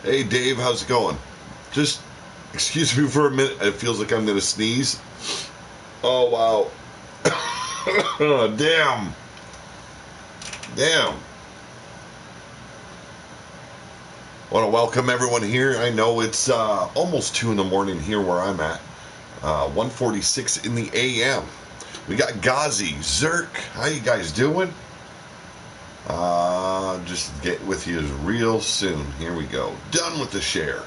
Hey Dave, how's it going? Just excuse me for a minute. It feels like I'm gonna sneeze. Oh wow. Damn. Damn. Want to welcome everyone here. I know it's almost 2 in the morning here where I'm at. 1:46 in the AM. We got Ghazi, Zerk. How you guys doing? Just get with you real soon. Here we go. Done with the share.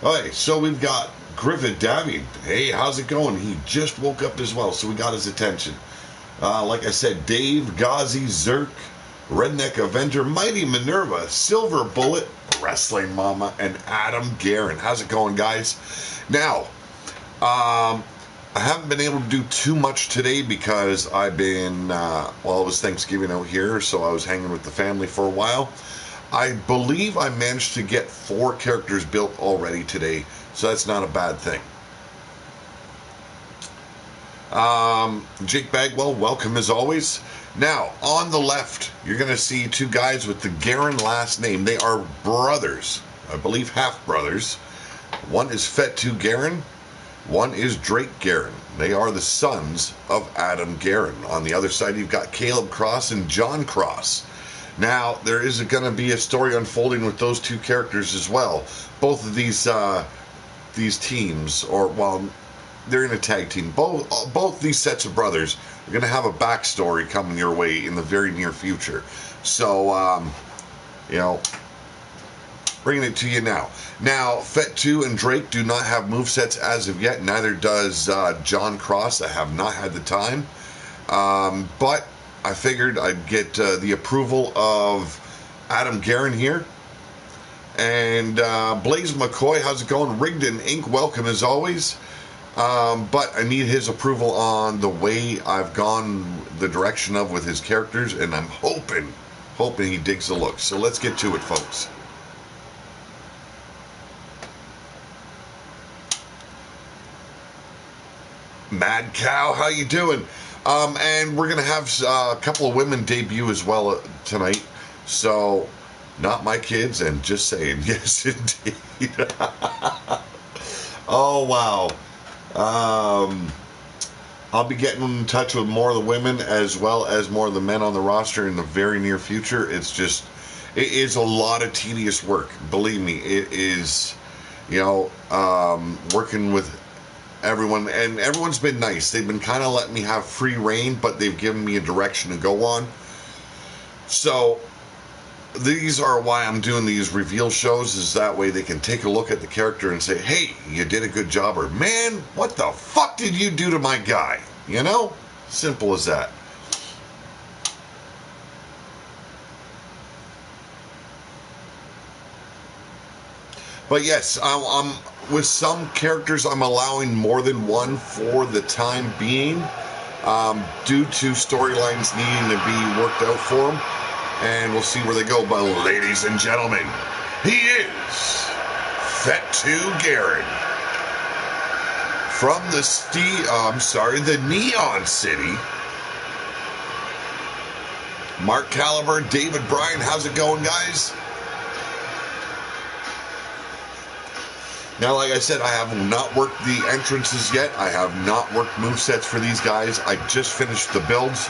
Okay, so we've got Griffith Davian. Hey, how's it going? He just woke up as well, so we got his attention. Like I said, Dave, Ghazi, Zerk, Redneck Avenger, Mighty Minerva, Silver Bullet, Wrestling Mama, and Adam Guerin. How's it going, guys? Now, I haven't been able to do too much today because I've been, it was Thanksgiving out here, so I was hanging with the family for a while. I believe I managed to get 4 characters built already today, so that's not a bad thing. Jake Bagwell, welcome as always. Now, on the left, you're going to see 2 guys with the Guerin last name. They are brothers, I believe half-brothers. One is Fett2 Guerin. One is Drake Guerin. They are the sons of Adam Guerin. On the other side, you've got Caleb Cross and John Cross. Now, there is going to be a story unfolding with those 2 characters as well. Both of these teams, they're in a tag team. Both these sets of brothers are going to have a backstory coming your way in the very near future. So, bringing it to you now. Now, Fett2 and Drake do not have movesets as of yet. Neither does John Cross. I have not had the time. But I figured I'd get the approval of Adam Guerin here. And Blaze McCoy, how's it going? Rigdon Inc., welcome as always. But I need his approval on the way I've gone the direction of with his characters. And I'm hoping he digs the look. So let's get to it, folks. Mad Cow, how you doing? And we're going to have a couple of women debut as well tonight. So, not my kids, and just saying, yes, indeed. Oh, wow. I'll be getting in touch with more of the women as well as more of the men on the roster in the very near future. It is a lot of tedious work. Believe me, it is, working with everyone, and everyone's been nice. They've been kind of letting me have free reign, but they've given me a direction to go on. So these are why I'm doing these reveal shows, is that way they can take a look at the character and say, hey, you did a good job, or man, what the fuck did you do to my guy? Simple as that. But yes, I'm with some characters, I'm allowing more than one for the time being, due to storylines needing to be worked out for them. And we'll see where they go. But ladies and gentlemen, he is Fett2 Guerin from the Neon City. Mark Caliber, David Bryan, how's it going, guys? Now, like I said, I have not worked the entrances yet. I have not worked movesets for these guys. I just finished the builds.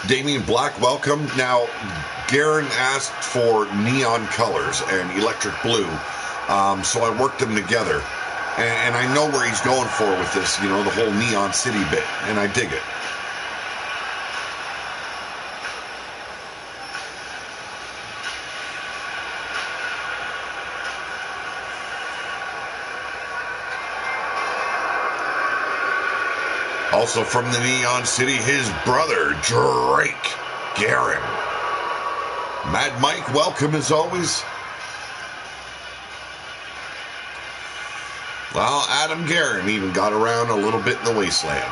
Damian Black, welcome. Now, Guerin asked for neon colors and electric blue, so I worked them together. And I know where he's going for with this, the whole Neon City bit, and I dig it. Also from the Neon City, his brother, Drake Guerin. Mad Mike, welcome as always. Well, Adam Guerin even got around a little bit in the wasteland.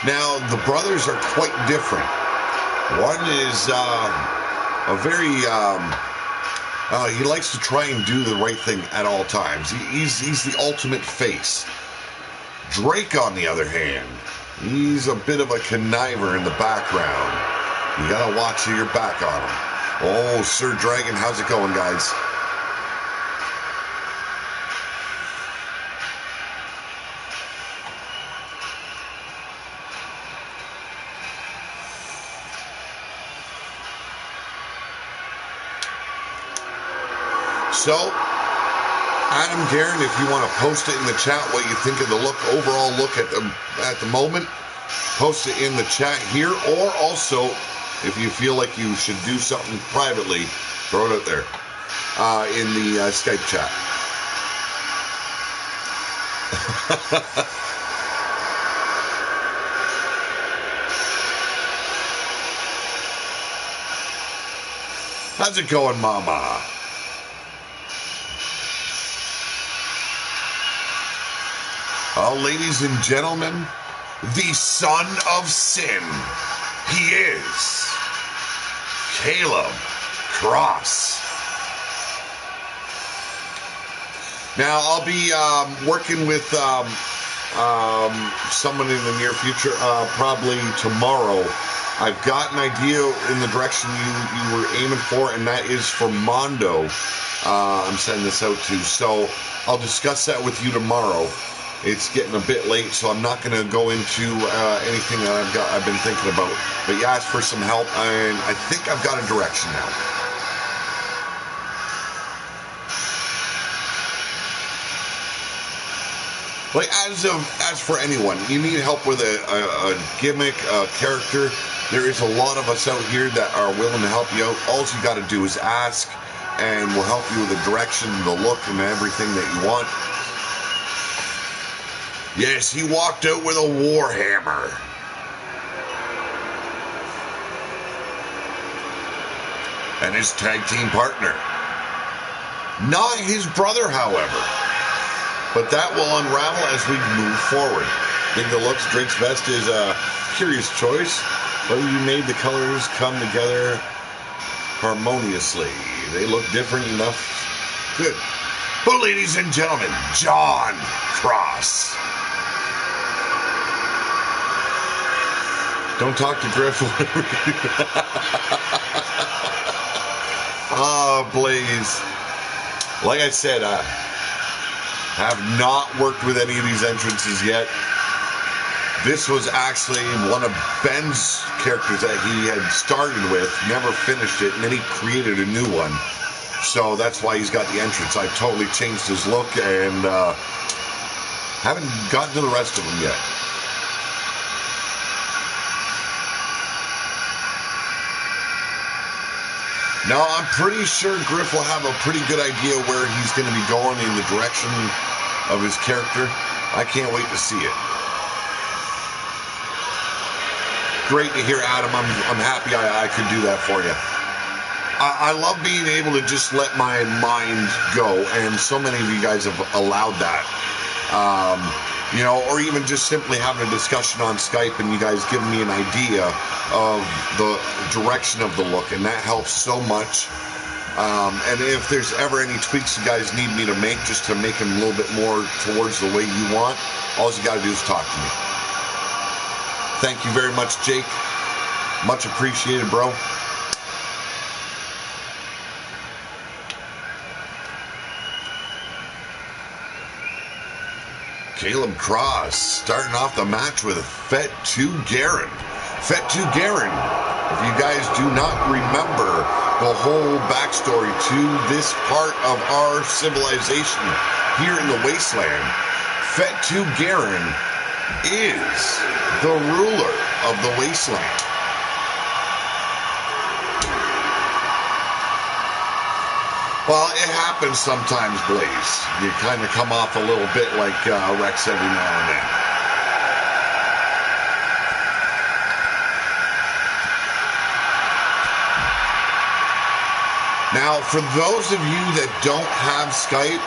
Now, the brothers are quite different. One is a very, he likes to try and do the right thing at all times. He's the ultimate face. Drake, on the other hand, he's a bit of a conniver in the background. You gotta watch your back on him. Oh, Sir Dragon, how's it going, guys? So, Adam Guerin, if you want to post it in the chat, what you think of the overall look at the moment, post it in the chat here, or also, if you feel like you should do something privately, throw it out there in the Skype chat. How's it going, Mama? Oh, ladies and gentlemen, the son of sin, he is Caleb Cross. Now, I'll be working with someone in the near future, probably tomorrow. I've got an idea in the direction you were aiming for, and that is for Mondo. I'm sending this out to, so I'll discuss that with you tomorrow. It's getting a bit late, so I'm not going to go into anything that I've been thinking about. But you asked for some help, and I think I've got a direction now. Like, as for anyone, you need help with a gimmick, a character. There is a lot of us out here that are willing to help you out. All you got to do is ask, and we'll help you with the direction, the look, and everything that you want. Yes, he walked out with a warhammer. And his tag team partner. Not his brother, however. But that will unravel as we move forward. I think the looks, Drake's vest is a curious choice. But you made the colors come together harmoniously. They look different enough. Good. But ladies and gentlemen, John Cross. Don't talk to Griff. Oh, Blaze. Like I said, I have not worked with any of these entrances yet. This was actually one of Ben's characters that he had started with, never finished it, and then he created a new one. So that's why he's got the entrance. I totally changed his look and haven't gotten to the rest of them yet. Now, I'm pretty sure Griff will have a pretty good idea where he's going to be going in the direction of his character. I can't wait to see it. Great to hear, Adam. I'm happy I could do that for you. I love being able to just let my mind go, and so many of you guys have allowed that. You know, or even just simply having a discussion on Skype and you guys giving me an idea of the direction of the look, and that helps so much. And if there's ever any tweaks you guys need me to make just to make them a little bit more towards the way you want, all you got to do is talk to me. Thank you very much, Jake. Much appreciated, bro. Caleb Cross starting off the match with Fatu Garin. Fatu Garin, if you guys do not remember the whole backstory to this part of our civilization here in the wasteland, Fatu Garin is the ruler of the wasteland. Well, it happens sometimes, Blaze. You kind of come off a little bit like Rex every now and then. Now, for those of you that don't have Skype,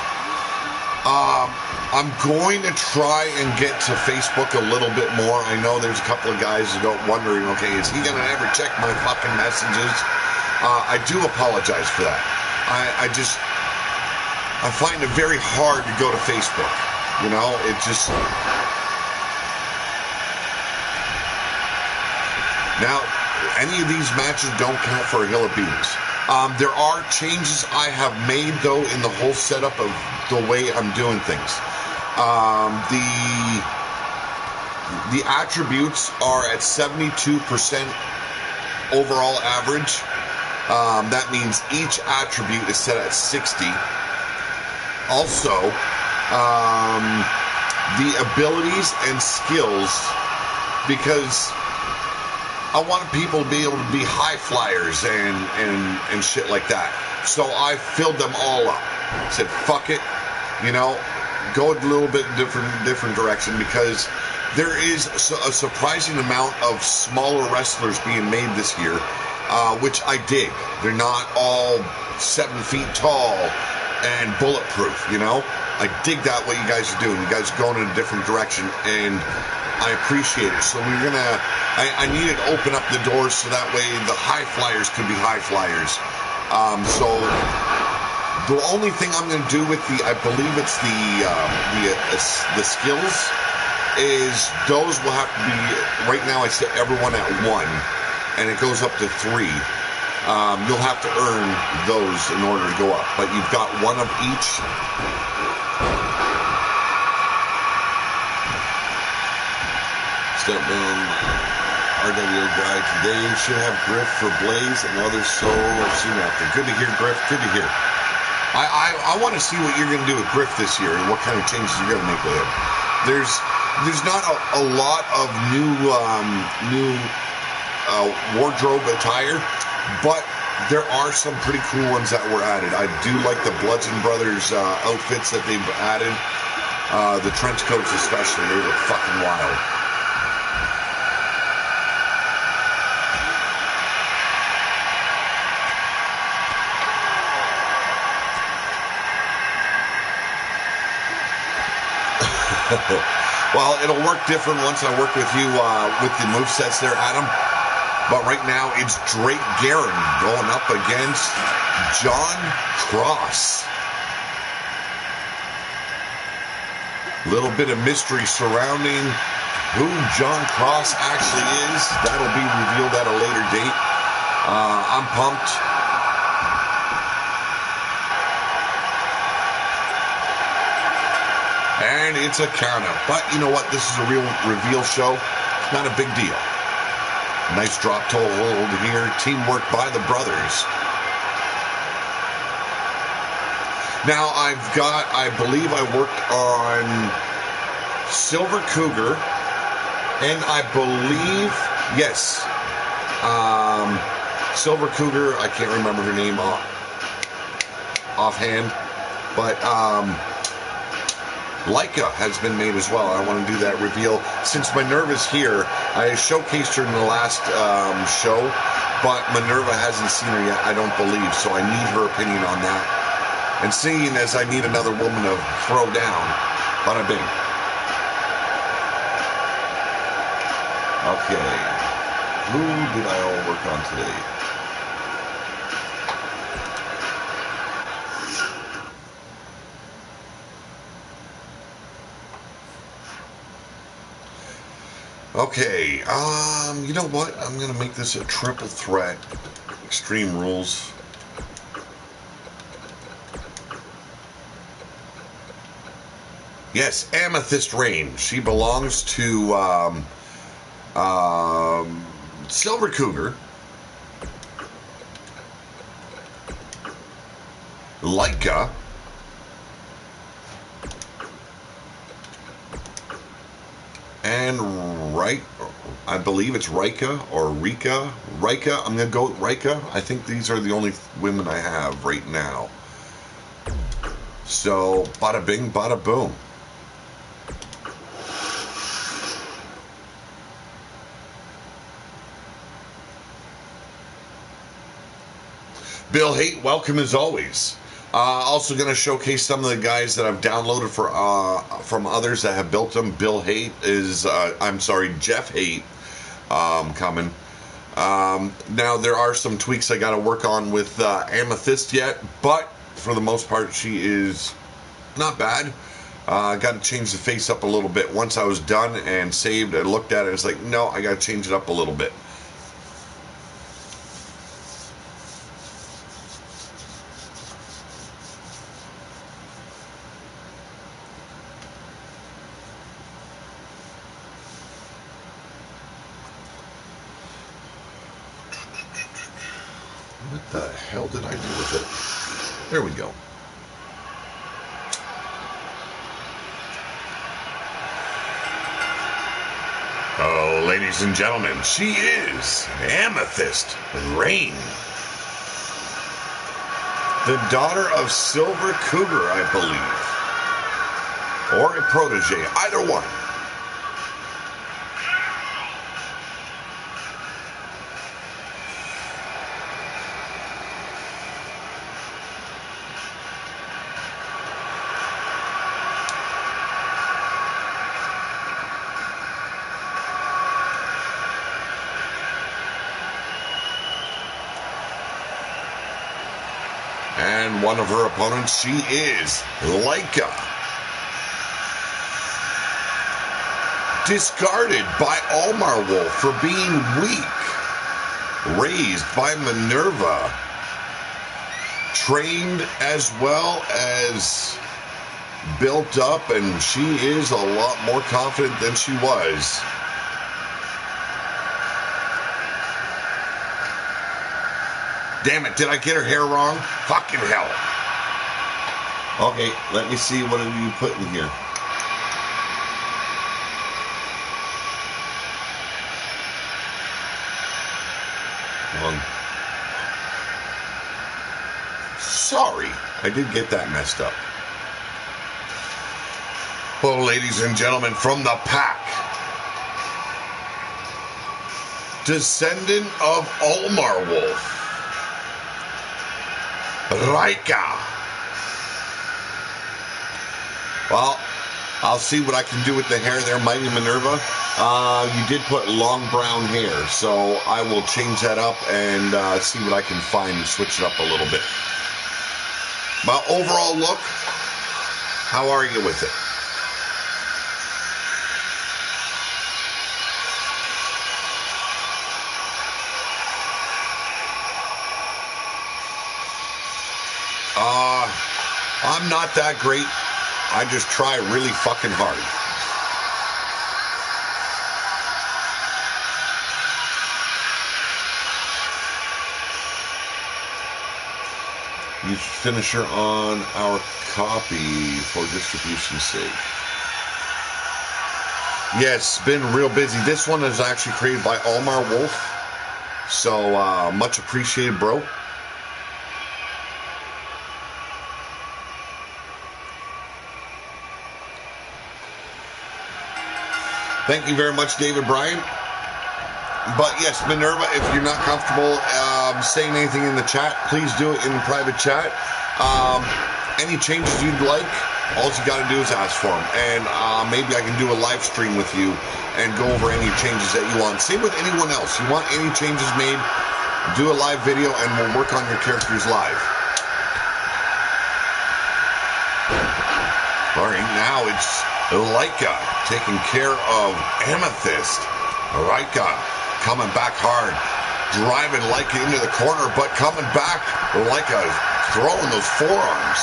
I'm going to try and get to Facebook a little bit more. I know there's a couple of guys who are wondering, okay, is he going to ever check my fucking messages? I do apologize for that. I find it very hard to go to Facebook. You know, it just... Now, any of these matches don't count for a hill of beans. There are changes I have made, though, in the whole setup of the way I'm doing things. The attributes are at 72% overall average. That means each attribute is set at 60. Also, the abilities and skills, because I want people to be able to be high flyers and shit like that. So I filled them all up. Said, fuck it, you know, go a little bit different direction, because there is a surprising amount of smaller wrestlers being made this year, which I dig. They're not all 7 feet tall and bulletproof, you know? I dig that what you guys are doing. You guys are going in a different direction, and I appreciate it. So we're gonna, I needed to open up the doors so that way the high flyers could be high flyers. So the only thing I'm gonna do with I believe it's the skills, is those will have to be, right now I set everyone at 1, and it goes up to 3. You'll have to earn those in order to go up, but you've got 1 of each. Stuntman RWO guy today should have Griff for Blaze and others soon after. Good to hear, Griff. Good to hear. I want to see what you're going to do with Griff this year and what kind of changes you're going to make with him. There's not a lot of new wardrobe attire, but there are some pretty cool ones that were added. I do like the Bludgeon Brothers outfits that they've added. The trench coats especially, they look fucking wild. Well, it'll work different once I work with you with the movesets there, Adam. But right now, it's Drake Guerin going up against John Cross. Little bit of mystery surrounding who John Cross actually is. That'll be revealed at a later date. I'm pumped. And it's a countout. But you know what? This is a real reveal show. It's not a big deal. Nice drop toe hold here. Teamwork by the brothers. Now I believe I worked on Silver Cougar. And I believe, yes, Silver Cougar, I can't remember her name offhand. But, Leica has been made as well. I want to do that reveal. Since Minerva's here, I showcased her in the last show, but Minerva hasn't seen her yet, I don't believe, so I need her opinion on that. And seeing as I need another woman to throw down, bada bing. Okay. Who did I all work on today? Okay, you know what? I'm going to make this a triple threat. Extreme Rules. Yes, Amethyst Rain. She belongs to Silver Cougar. Leica. And I believe it's Rika or Rika. Rika, I'm going to go with Rika. I think these are the only women I have right now. So, bada bing, bada boom. Bill Haight, welcome as always. Also going to showcase some of the guys that I've downloaded from others that have built them. Jeff Haight coming. Now there are some tweaks I got to work on with Amethyst yet, but for the most part she is not bad. Got to change the face up a little bit. Once I was done and saved and looked at it, it's like, no, I got to change it up a little bit. What the hell did I do with it? There we go. Oh, ladies and gentlemen, she is Amethyst Rain, the daughter of Silver Cougar, I believe, or a protege, either one. And one of her opponents, she is Laika. Discarded by Almar Wolf for being weak. Raised by Minerva. Trained as well as built up, and she is a lot more confident than she was. Damn it, did I get her hair wrong? Fucking hell. Okay, let me see what are you putting here. Sorry, I did get that messed up. Well, ladies and gentlemen, from the pack, descendant of Almar Wolf, Raika. Well, I'll see what I can do with the hair there, Mighty Minerva. You did put long brown hair, so I will change that up and see what I can find and switch it up a little bit. But overall look, how are you with it? I'm not that great. I just try really fucking hard. Use finisher on our copy for distribution's sake. Yes, yeah, been real busy. This one is actually created by Almar Wolf. So much appreciated, bro. Thank you very much, David Bryan. But yes, Minerva, if you're not comfortable saying anything in the chat, please do it in the private chat. Any changes you'd like, all you got to do is ask for them. And maybe I can do a live stream with you and go over any changes that you want. Same with anyone else. You want any changes made, do a live video and we'll work on your characters live. All right, now it's Laika taking care of Amethyst. Laika coming back hard, driving Laika into the corner, but coming back, Laika throwing those forearms.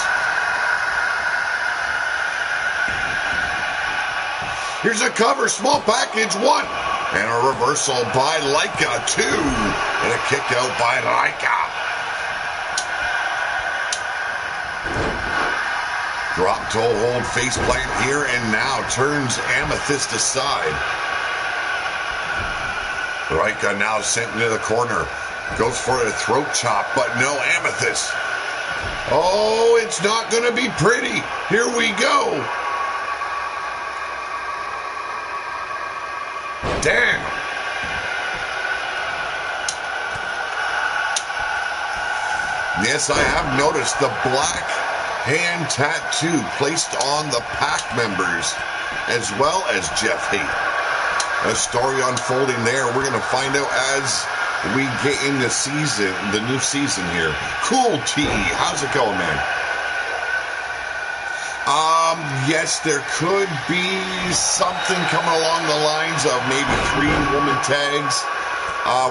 Here's a cover, small package, 1. And a reversal by Laika, 2. And a kick out by Laika. Drop toe hold face plant here and now turns Amethyst aside. Laika now sent into the corner. Goes for a throat chop, but no Amethyst. Oh, it's not going to be pretty. Here we go. Damn. Yes, I have noticed the black hand tattoo placed on the Pack members, as well as Jeff Haight. A story unfolding there. We're going to find out as we get in the new season here. Cool TE, how's it going, man? Yes, there could be something coming along the lines of maybe 3-woman tags.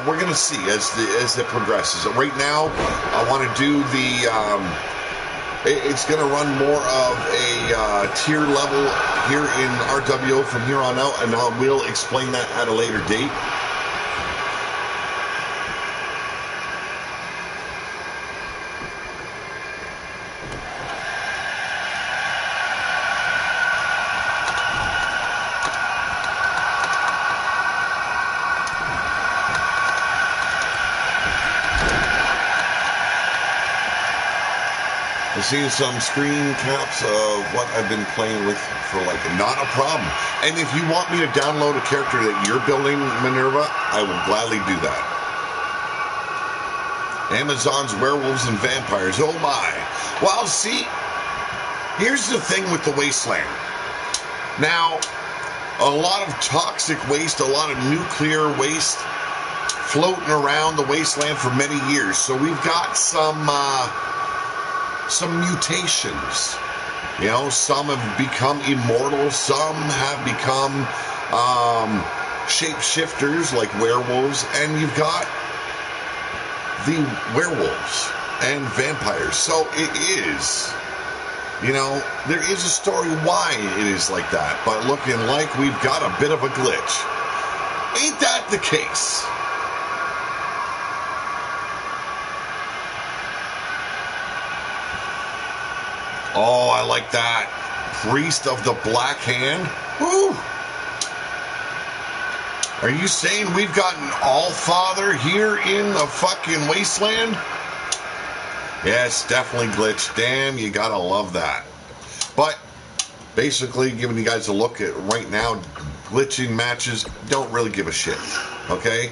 We're going to see as it progresses. Right now, I want to do it's going to run more of a tier level here in RWO from here on out, and I will explain that at a later date. Seeing some screen caps of what I've been playing with for not a problem. And if you want me to download a character that you're building, Minerva, I will gladly do that. Amazon's Werewolves and Vampires. Oh my. Well, see, here's the thing with the Wasteland. Now, a lot of toxic waste, a lot of nuclear waste floating around the Wasteland for many years. So we've got some mutations. You know, some have become immortal, some have become shapeshifters like werewolves, and you've got the werewolves and vampires. So it is, there is a story why it is like that, but looking like we've got a bit of a glitch. Ain't that the case? Oh, I like that. Priest of the Black Hand. Woo! Are you saying we've got an All-Father here in the fucking Wasteland? Yes, definitely glitched. Damn, you gotta love that. But basically, giving you guys a look at right now, glitching matches, don't really give a shit. Okay?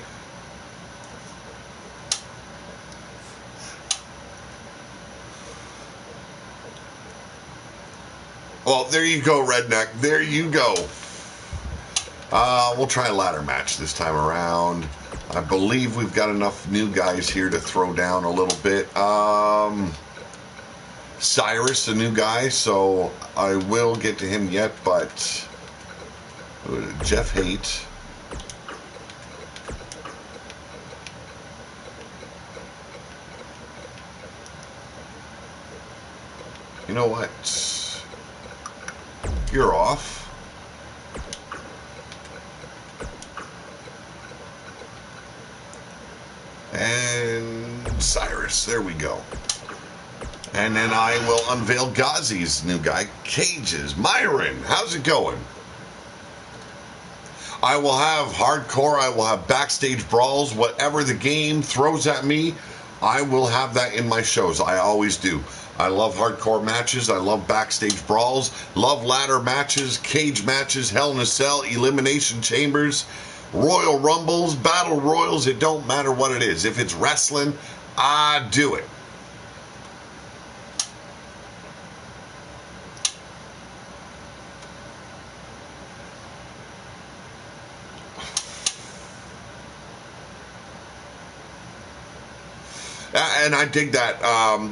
Well, there you go, Redneck. There you go. We'll try a ladder match this time around. I believe we've got enough new guys here to throw down a little bit. Cyrus, a new guy, so I will get to him yet, but Jeff Haight. You know what? You're off. And Cyrus, there we go. And then I will unveil Ghazi's new guy, Cages. Myron, how's it going? I will have hardcore, I will have backstage brawls, whatever the game throws at me, I will have that in my shows. I always do. I love hardcore matches. I love backstage brawls. Love ladder matches, cage matches, Hell in a Cell, Elimination Chambers, Royal Rumbles, Battle Royals. It don't matter what it is. If it's wrestling, I do it. And I dig that,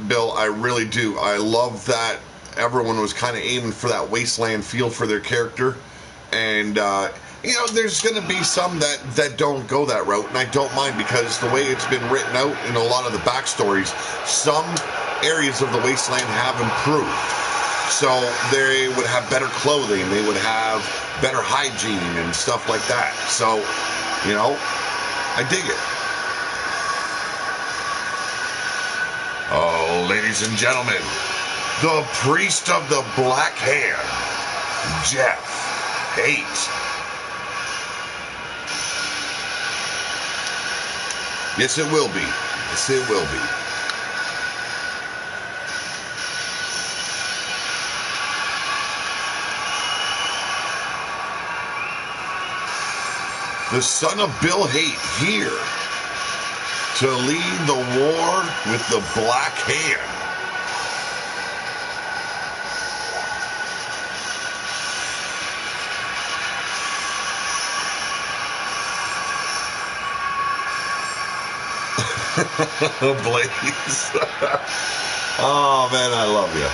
Bill. I really do. I love that everyone was kind of aiming for that Wasteland feel for their character. And, there's going to be some that don't go that route. And I don't mind, because the way it's been written out in a lot of the backstories, some areas of the Wasteland have improved. So they would have better clothing. They would have better hygiene and stuff like that. So, I dig it. Oh, ladies and gentlemen, the priest of the Black Hand, Jeff Haight. Yes, it will be. Yes, it will be. The son of Bill Haight here. to lead the war with the Black Hand. Blaze. Oh, man, I love you.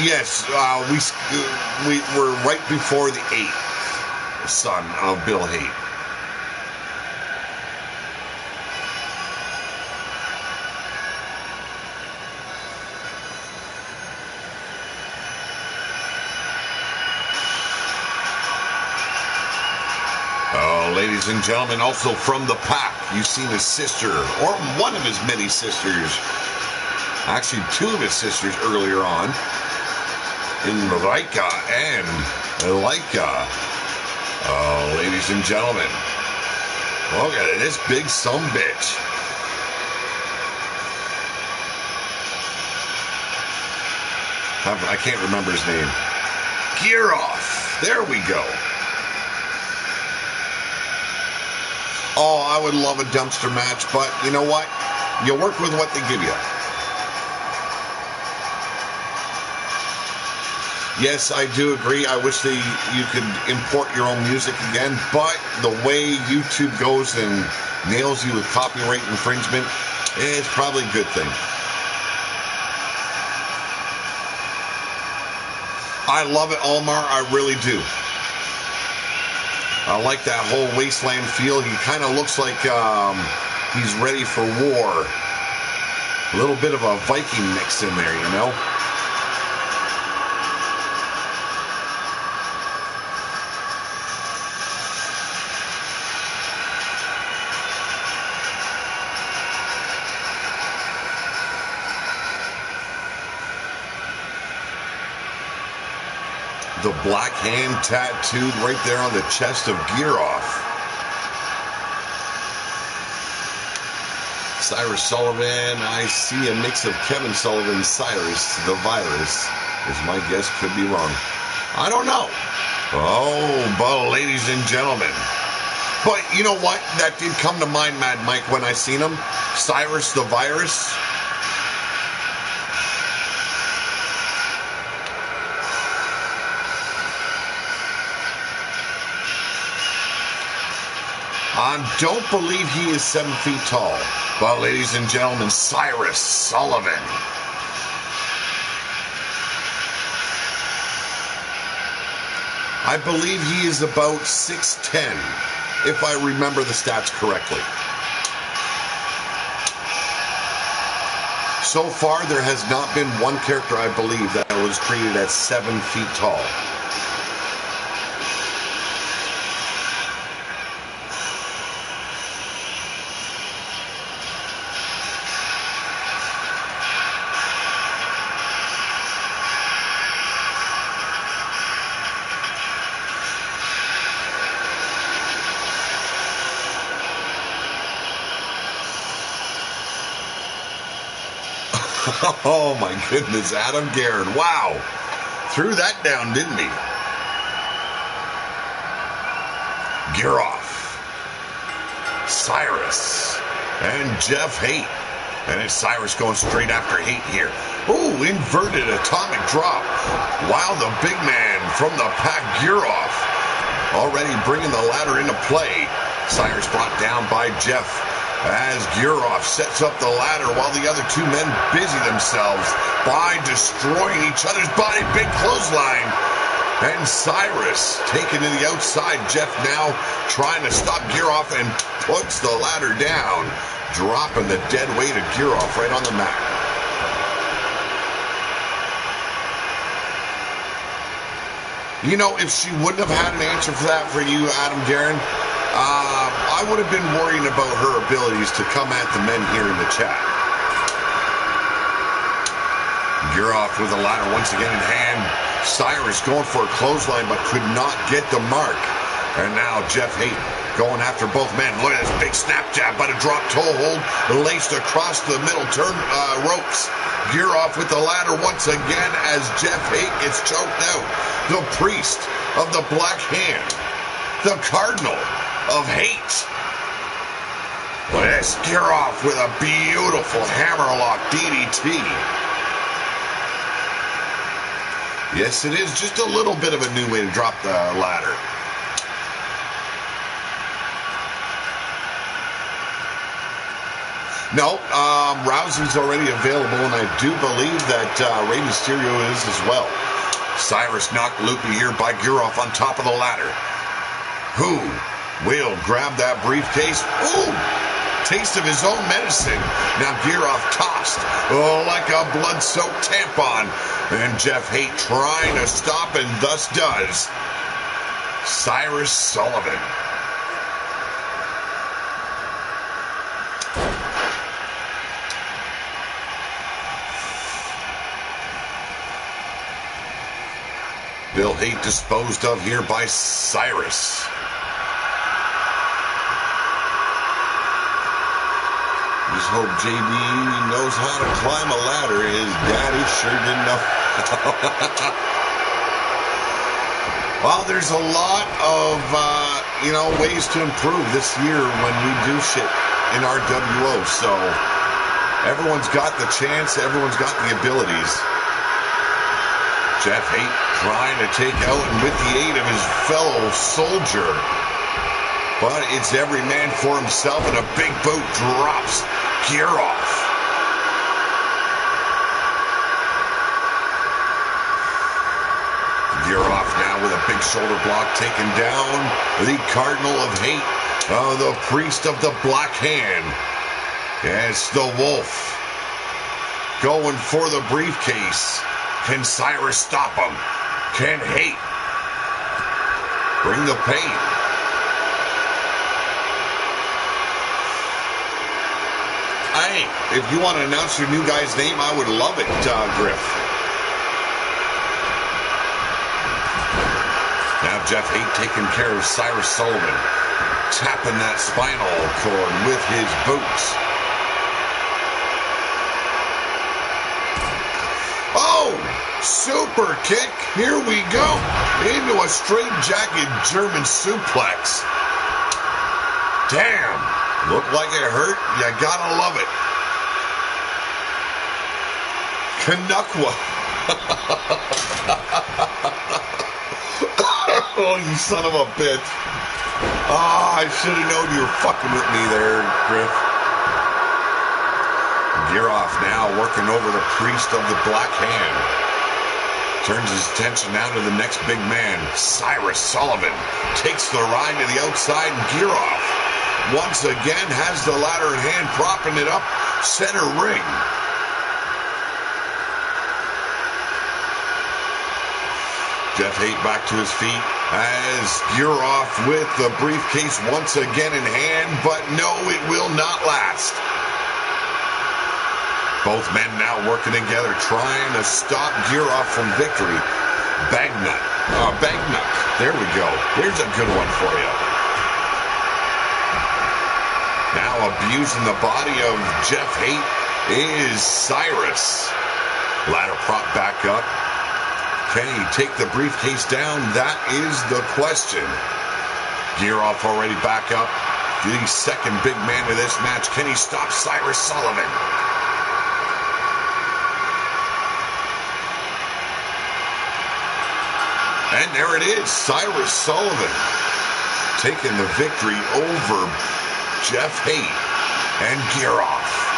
Yes, we were right before the 8th son of Bill Haight. Ladies and gentlemen, also from the pack, you've seen his sister, or one of his many sisters, actually 2 of his sisters earlier on, in Rika and Laika. Oh, ladies and gentlemen, look at this big sumbitch. I can't remember his name. Giroff. There we go. Oh, I would love a dumpster match, but you know what? You work with what they give you. Yes, I do agree. I wish you could import your own music again, but the way YouTube goes and nails you with copyright infringement, it's probably a good thing. I love it, Almar. I really do. I like that whole wasteland feel. He kind of looks like he's ready for war. A little bit of a Viking mix in there, you know? The Black Hand tattooed right there on the chest of Giroff. Cyrus Sullivan, I see a mix of Kevin Sullivan, Cyrus, the Virus, is my guess, could be wrong. I don't know. Oh, but ladies and gentlemen. But you know what? That did come to mind, Mad Mike, when I seen him. Cyrus, the Virus. I don't believe he is 7 feet tall. But ladies and gentlemen, Cyrus Sullivan. I believe he is about 6'10", if I remember the stats correctly. So far, there has not been one character, I believe, that was created at 7 feet tall. Oh my goodness, Adam Guerin. Wow. Threw that down, didn't he? Giroff. Cyrus. And Jeff Haight. And it's Cyrus going straight after Haight here. Ooh, inverted atomic drop. Wow, the big man from the pack, Giroff, already bringing the ladder into play. Cyrus brought down by Jeff, as Giroff sets up the ladder while the other 2 men busy themselves by destroying each other's body. Big clothesline. And Cyrus taken to the outside. Jeff now trying to stop Giroff and puts the ladder down, dropping the dead weight of Giroff right on the mat. You know, if she wouldn't have had an answer for that for you, Adam Guerin, I would have been worrying about her abilities to come at the men here in the chat. Giroff with the ladder once again in hand. Cyrus going for a clothesline but could not get the mark. And now Jeff Haight going after both men. Look at this big snap jab, but a drop toe hold laced across the middle turn ropes. Gear off with the ladder once again as Jeff Haight gets choked out. The priest of the Black Hand, the Cardinal of Hate. Look at this, gear off with a beautiful hammerlock DDT. Yes, it is just a little bit of a new way to drop the ladder. No, Rousey's already available, and I do believe that Rey Mysterio is as well. Cyrus knocked loopy here by Guroff on top of the ladder. Who will grab that briefcase? Ooh! Taste of his own medicine. Now Guroff tossed like a blood-soaked tampon. And Jeff Haight trying to stop, and thus does Cyrus Sullivan. Bill Haight disposed of here by Cyrus. Just hope JB knows how to climb a ladder. His daddy sure didn't know. Well, there's a lot of, ways to improve this year when we do shit in our WO. So everyone's got the chance. Everyone's got the abilities. Jeff Haight trying to take out, and with the aid of his fellow soldier. But it's every man for himself, and a big boot drops Guroff. Guroff now with a big shoulder block, taken down the Cardinal of Hate, the priest of the Black Hand. It's the Wolf going for the briefcase. Can Cyrus stop him? Can Hate bring the pain? Hey, if you want to announce your new guy's name, I would love it, Griff. Now Jeff Haight taking care of Cyrus Sullivan, tapping that spinal cord with his boots. Oh, super kick. Here we go. Into a straight-jacket German suplex. Damn. Looked like it hurt. You gotta love it. Canuckwa. Oh, you son of a bitch. Oh, I should have known you were fucking with me there, Griff. Guroff now working over the priest of the Black Hand. Turns his attention now to the next big man. Cyrus Sullivan takes the ride to the outside, and Guroff once again has the ladder in hand, propping it up center ring. Jeff Haight back to his feet as Guroff with the briefcase once again in hand, but no, it will not last. Both men now working together, trying to stop Guroff from victory. Bagnut. There we go. Here's a good one for you. Now abusing the body of Jeff Haight is Cyrus. Ladder prop back up. Can he take the briefcase down? That is the question. Guroff already back up. The second big man to this match. Can he stop Cyrus Sullivan? And there it is, Cyrus Sullivan taking the victory over Jeff Haight and Guroff.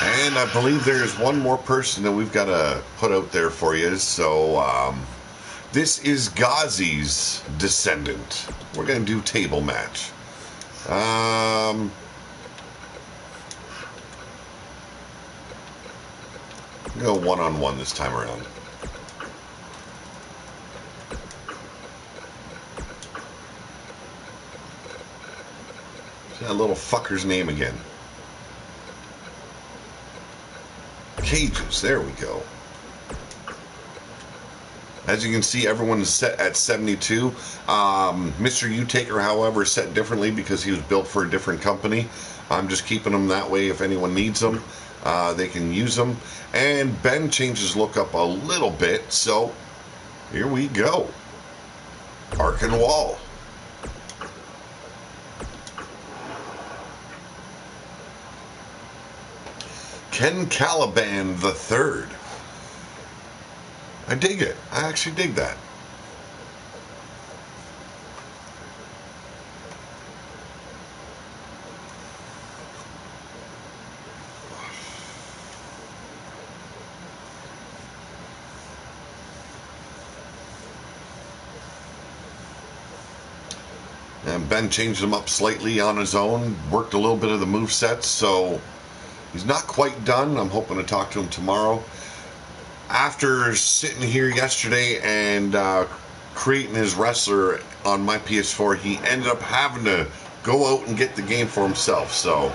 And I believe there's one more person that we've got to put out there for you. So this is Ghazi's descendant. We're going to do table match. Go one-on-one this time around. That little fucker's name again. Cages, there we go. As you can see, everyone is set at 72. Mr. U-Taker, however, is set differently because he was built for a different company. I'm just keeping them that way. If anyone needs them, they can use them. And Ben changed his look up a little bit, so here we go. Arc and Wall. Ken Caliban the Third. I dig it. I actually dig that. And Ben changed him up slightly on his own, worked a little bit of the movesets, so he's not quite done. I'm hoping to talk to him tomorrow. After sitting here yesterday and creating his wrestler on my PS4, he ended up having to go out and get the game for himself, so.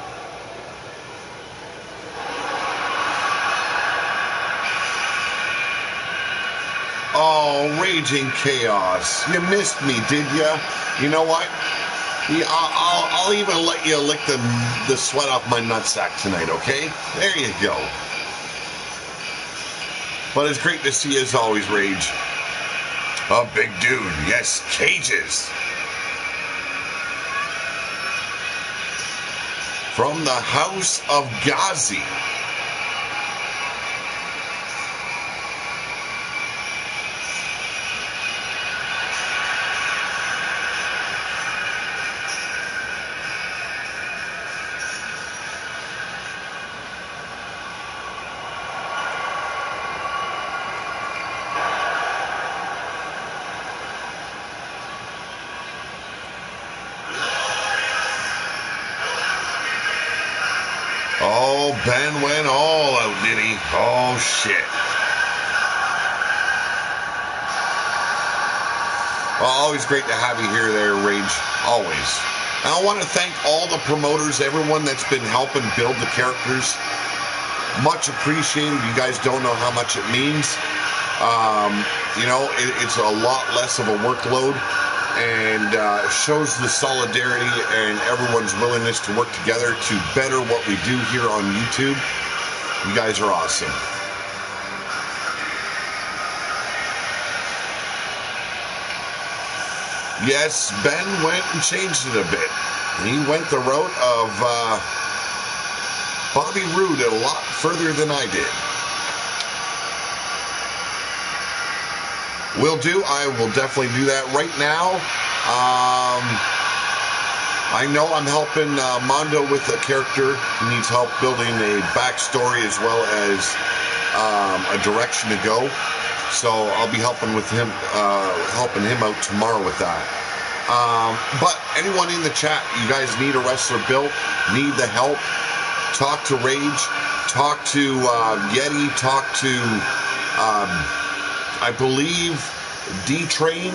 Oh, Raging Chaos. You missed me, did ya? You know what? I'll even let you lick the sweat off my nutsack tonight, okay? There you go. But it's great to see you as always, Rage. A big dude. Yes, Cages. From the House of Ghazi. Oh, Ben went all out, did he? Oh, shit. Well, always great to have you here there, Rage. Always. And I want to thank all the promoters, everyone that's been helping build the characters. Much appreciated. You guys don't know how much it means. You know, it's a lot less of a workload. And shows the solidarity and everyone's willingness to work together to better what we do here on YouTube. You guys are awesome. Yes, Ben went and changed it a bit. He went the route of Bobby Roode a lot further than I did. Will do. I will definitely do that right now. I know I'm helping Mondo with a character who needs help building a backstory as well as a direction to go. So I'll be helping with him, helping him out tomorrow with that. But anyone in the chat, you guys need a wrestler built, need the help, talk to Rage, talk to Yeti, talk to I believe D-Train,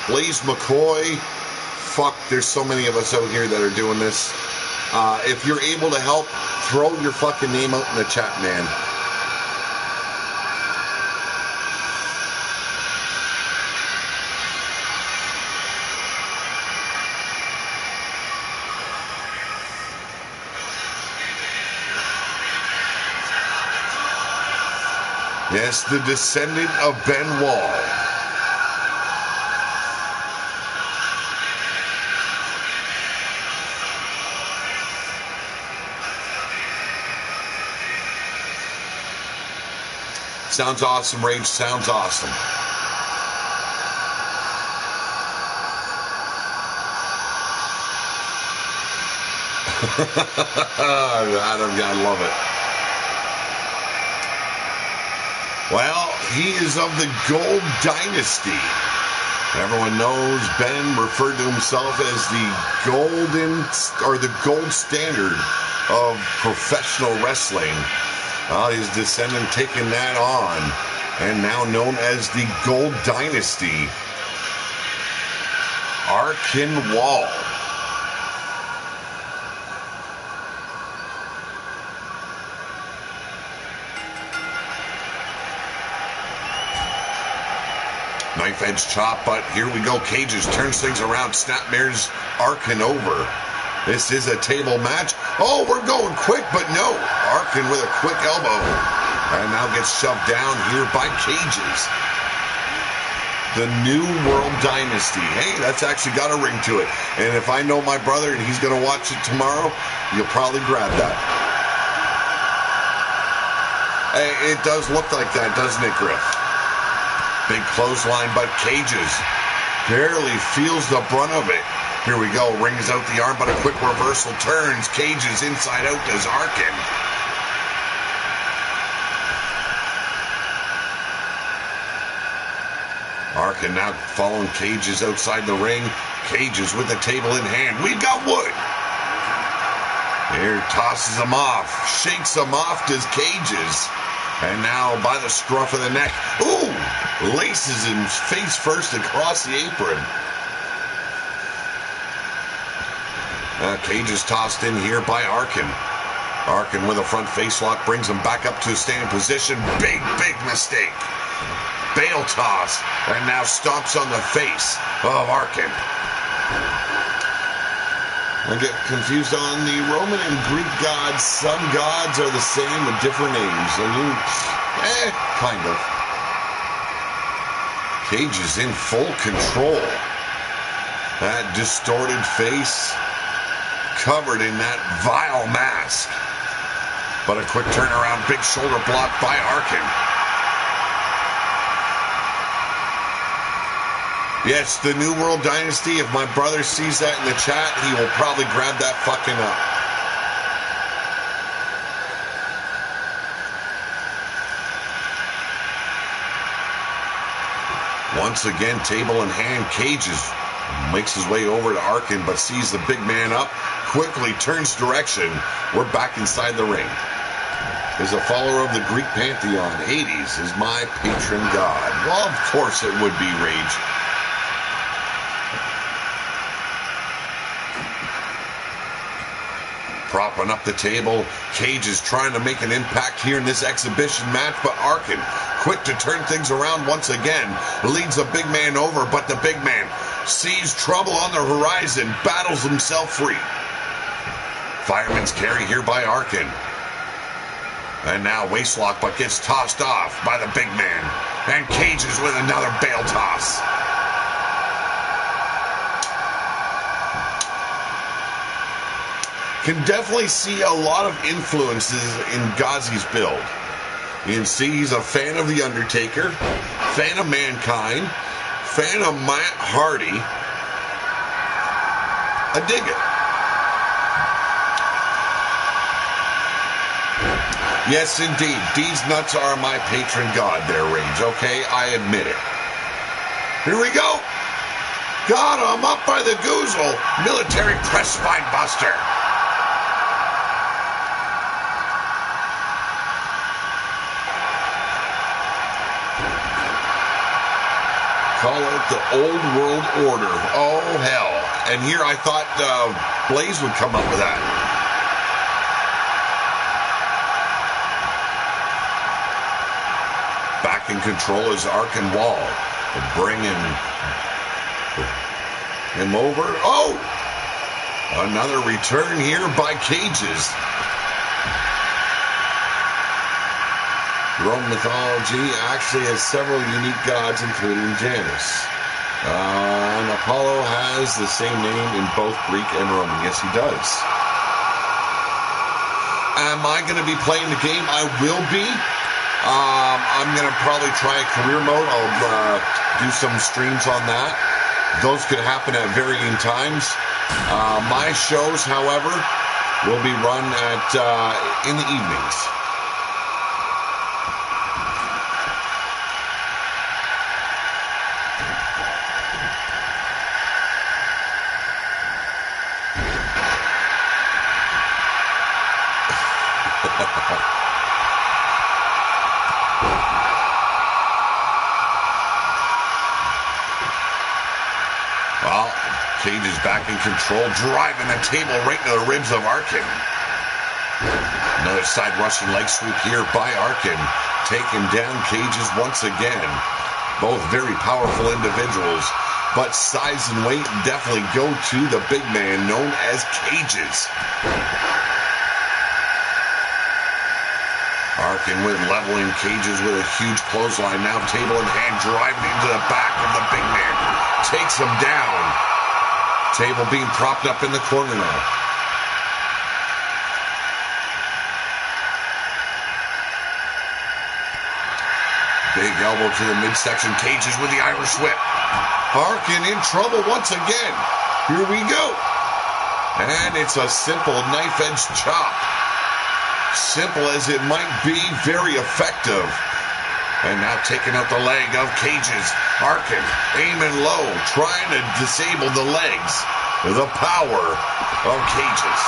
Blaze McCoy. Fuck, there's so many of us out here that are doing this. If you're able to help, throw your fucking name out in the chat, man. Yes, the descendant of Benoit. Sounds awesome, Rage. Sounds awesome. Adam, I love it. Well, he is of the Gold Dynasty. Everyone knows Ben referred to himself as the golden or the gold standard of professional wrestling. His descendant taking that on. And now known as the Gold Dynasty. Arkin Wall. Knife edge chop, but here we go. Cages turns things around. Snapmares Arkin over. This is a table match. Oh, we're going quick, but no. Arkin with a quick elbow. And now gets shoved down here by Cages. The New World Dynasty. Hey, that's actually got a ring to it. And if I know my brother and he's going to watch it tomorrow, you'll probably grab that. Hey, it does look like that, doesn't it, Griff? Big clothesline, but Cages barely feels the brunt of it. Here we go. Rings out the arm, but a quick reversal turns. Cages inside out does Arkin. Arkin now following Cages outside the ring. Cages with the table in hand. We've got Wood. Here tosses him off. Shakes him off, does Cages. And now by the scruff of the neck. Ooh! Laces him face first across the apron. Cages tossed in here by Arkin. Arkin with a front face lock brings him back up to a standing position. Big mistake. Bail toss, and now stomps on the face of Arkin. I get confused on the Roman and Greek gods. Some gods are the same with different names. Kind of. Cages in full control. That distorted face covered in that vile mask. But a quick turnaround, big shoulder block by Arkin. Yes, the New World Dynasty. If my brother sees that in the chat, he will probably grab that fucking up. Once again, table in hand, Cages makes his way over to Arkin, but sees the big man up, quickly turns direction. We're back inside the ring. As a follower of the Greek pantheon, Hades is my patron god. Well, of course it would be, Rage. Propping up the table. Cages trying to make an impact here in this exhibition match, but Arkin, quick to turn things around once again, leads the big man over, but the big man sees trouble on the horizon, battles himself free. Fireman's carry here by Arkin. And now waistlock, but gets tossed off by the big man. And Cages with another bail toss. Can definitely see a lot of influences in Ghazi's build. You can see he's a fan of The Undertaker, fan of Mankind, fan of Matt Hardy. I dig it. Yes, indeed. These nuts are my patron god there, Rage. Okay, I admit it. Here we go. Got him up by the goozle. Military press spine buster. Call it the old world order. Oh, hell. And here I thought Blaze would come up with that. Back in control is Arkin Wall. Bringing him over. Oh! Another return here by Cages. Roman mythology actually has several unique gods, including Janus. And Apollo has the same name in both Greek and Roman. Yes, he does. Am I going to be playing the game? I will be. I'm going to probably try career mode. I'll do some streams on that. Those could happen at varying times. My shows, however, will be run at in the evenings. Cage is back in control, driving the table right into the ribs of Arkin. Another side Russian leg sweep here by Arkin, taking down Cages once again. Both very powerful individuals, but size and weight definitely go to the big man known as Cages. Arkin with leveling Cages with a huge clothesline, now table in hand, driving into the back of the big man. Takes him down. Table being propped up in the corner now. Big elbow to the midsection. Cages with the Irish whip. Arkin in trouble once again. Here we go. And it's a simple knife-edge chop. Simple as it might be, very effective. And now taking out the leg of Cages. Arkin aiming low, trying to disable the legs. The power of Cages.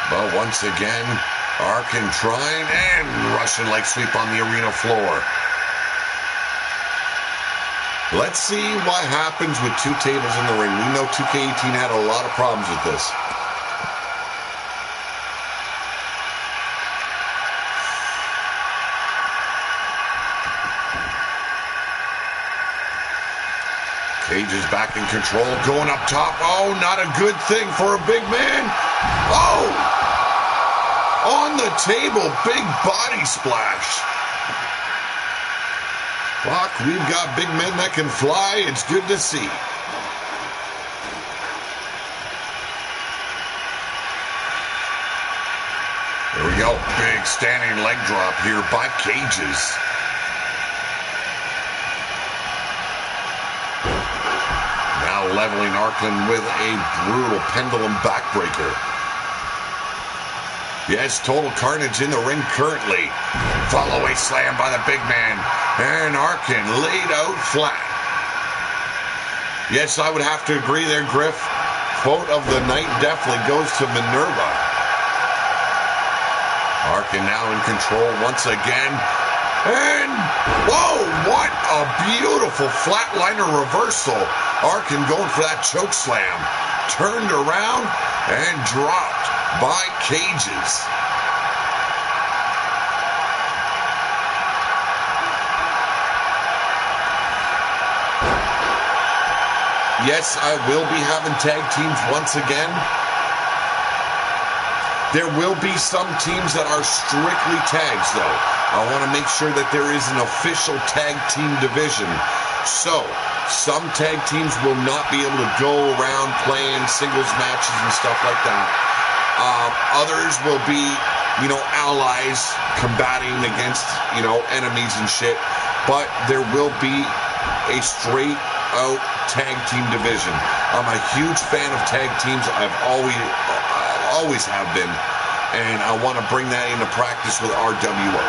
But once again, Arkin trying and Russian leg sweep on the arena floor. Let's see what happens with two tables in the ring. We know 2K18 had a lot of problems with this. Cage is back in control, going up top. Oh, not a good thing for a big man. Oh! On the table, big body splash. Fuck, we've got big men that can fly. It's good to see. There we go. Big standing leg drop here by Cages. Now leveling Arkin with a brutal pendulum backbreaker. Yes, total carnage in the ring currently. Follow-away slam by the big man. And Arkin laid out flat. Yes, I would have to agree there, Griff. Quote of the night definitely goes to Minerva. Arkin now in control once again. And, whoa, what a beautiful flatliner reversal. Arkin going for that choke slam. Turned around and dropped by Cages. Yes, I will be having tag teams once again. There will be some teams that are strictly tags, though. I want to make sure that there is an official tag team division. So, some tag teams will not be able to go around playing singles matches and stuff like that. Others will be, allies combating against, enemies and shit. But there will be a straight out tag team division. I'm a huge fan of tag teams. I've always have been. And I want to bring that into practice with RWO.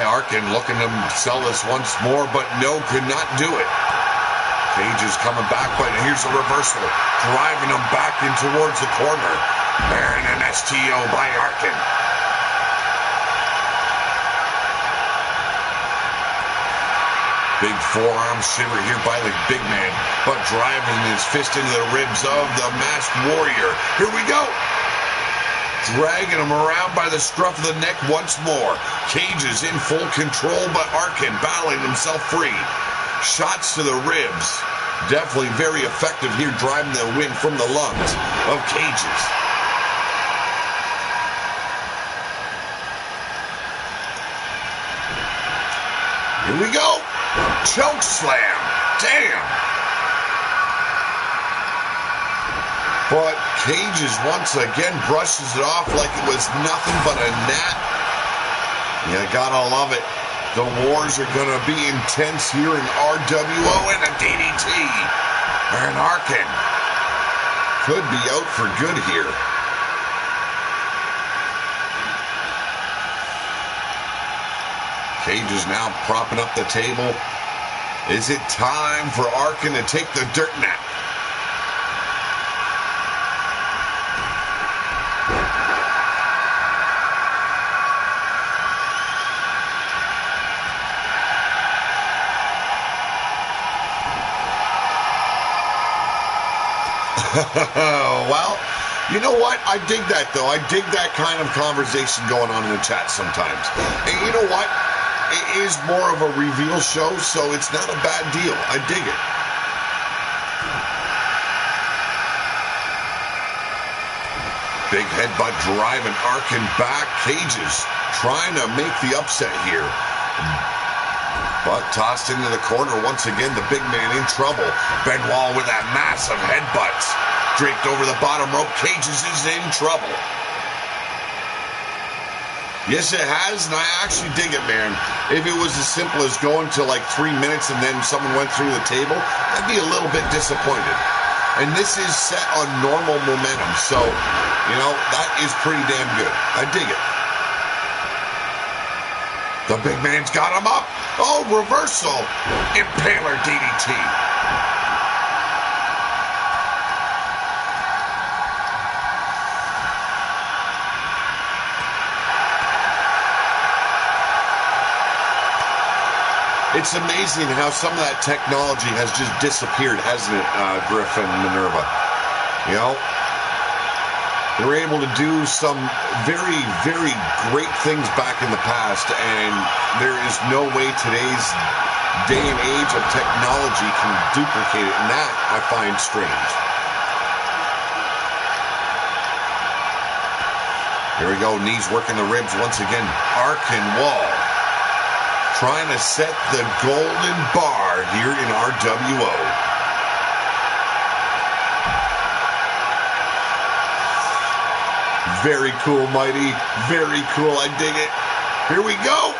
Arkin looking to sell this once more, but no, could not do it. Cage is coming back, but here's a reversal. Driving him back in towards the corner. And an STO by Arkin. Big forearm shiver here by the big man, but driving his fist into the ribs of the Masked Warrior. Here we go. Dragging him around by the scruff of the neck once more. Cage is in full control, but Arkin battling himself free. Shots to the ribs. Definitely very effective here, driving the wind from the lungs of Cages. Here we go. Choke slam. Damn. But Cages once again brushes it off like it was nothing but a gnat. You gotta love it. The wars are gonna be intense here in RWO and a DDT. And Arkin could be out for good here. Cage is now propping up the table. Is it time for Arkin to take the dirt nap? Well, you know what? I dig that, though. I dig that kind of conversation going on in the chat sometimes. And you know what? It is more of a reveal show, so it's not a bad deal. I dig it. Big headbutt driving Arkin back. Cages trying to make the upset here. But tossed into the corner once again, the big man in trouble. Benoit with that massive headbutts. Draped over the bottom rope. Cages is in trouble. Yes, it has, and I actually dig it, man. If it was as simple as going to like 3 minutes and then someone went through the table, I'd be a little bit disappointed. And this is set on normal momentum, so, you know, that is pretty damn good. I dig it. The big man's got him up. Oh, reversal. Impaler DDT. It's amazing how some of that technology has just disappeared, hasn't it, Griff and Minerva? You know, they were able to do some very, very great things back in the past, and there is no way today's day and age of technology can duplicate it, and that I find strange. Here we go, knees working the ribs once again. Arkin Wall trying to set the golden bar here in RWO. Very cool, Mighty. Very cool. I dig it. Here we go.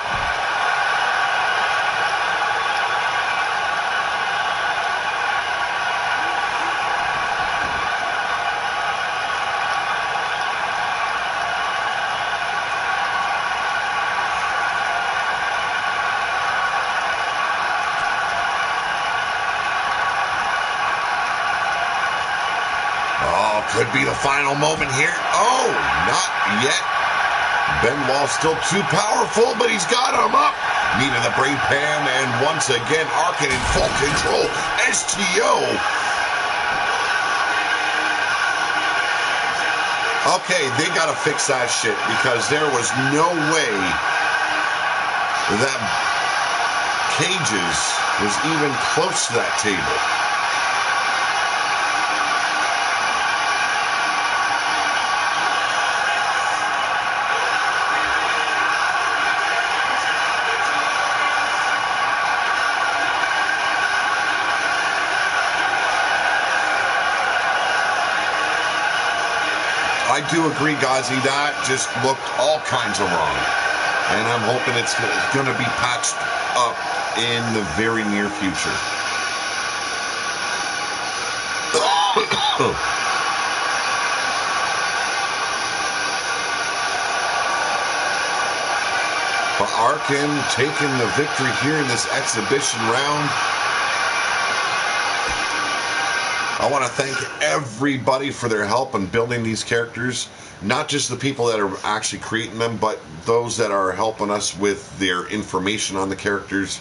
Could be the final moment here. Oh, not yet. Benoit still too powerful, but he's got him up. Knee to the brain pan, and once again, Arkin in full control. STO. Okay, they got to fix that shit, because there was no way that Cages was even close to that table. I do agree, Ghazi, that just looked all kinds of wrong. And I'm hoping it's going to be patched up in the very near future. But Arkin taking the victory here in this exhibition round. I want to thank everybody for their help in building these characters. Not just the people that are actually creating them, but those that are helping us with their information on the characters.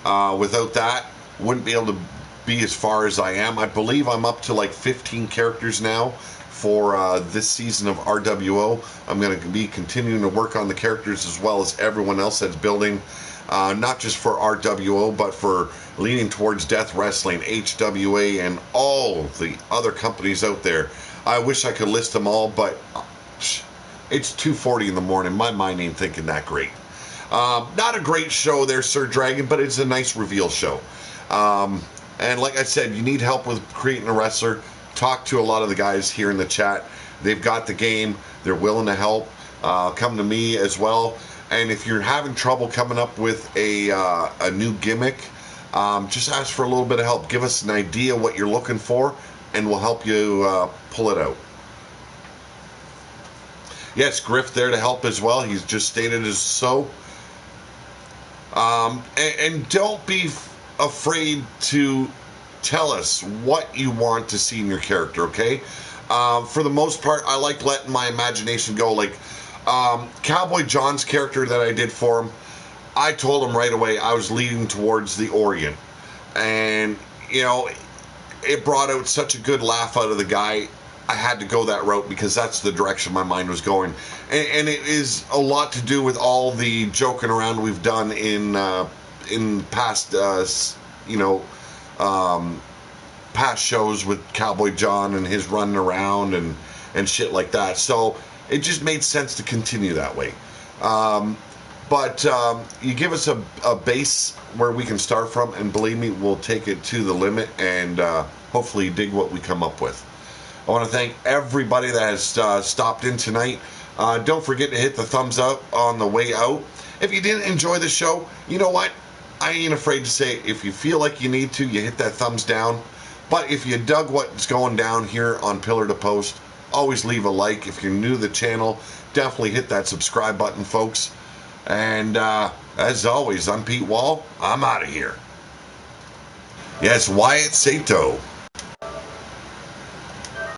Without that, wouldn't be able to be as far as I am. I believe I'm up to like 15 characters now for this season of RWO. I'm going to be continuing to work on the characters as well as everyone else that's building. Not just for RWO, but for leaning towards Death Wrestling, HWA, and all the other companies out there. I wish I could list them all, but it's 2:40 in the morning. My mind ain't thinking that great. Not a great show there, Sir Dragon, but it's a nice reveal show. And like I said, you need help with creating a wrestler. Talk to a lot of the guys here in the chat. They've got the game. They're willing to help. Come to me as well. And if you're having trouble coming up with a new gimmick, just ask for a little bit of help. Give us an idea what you're looking for, and we'll help you pull it out. Yes, Griff there to help as well. He's just stated as so. And don't be afraid to tell us what you want to see in your character, okay? For the most part, I like letting my imagination go. Like Cowboy John's character that I did for him, I told him right away I was leading towards the Orient. And, you know, it brought out such a good laugh out of the guy. I had to go that route because that's the direction my mind was going. And it is a lot to do with all the joking around we've done in past, past shows with Cowboy John and his running around and shit like that. So it just made sense to continue that way. But you give us a base where we can start from, and believe me, we'll take it to the limit and hopefully dig what we come up with. I want to thank everybody that has stopped in tonight. Don't forget to hit the thumbs up on the way out. If you didn't enjoy the show, you know what? I ain't afraid to say it. If you feel like you need to, you hit that thumbs down. But if you dug what's going down here on Pillar to Post, always leave a like. If you're new to the channel, definitely hit that subscribe button, folks. And as always, I'm Pete Wall. I'm out of here. Yes, Wyatt Sato.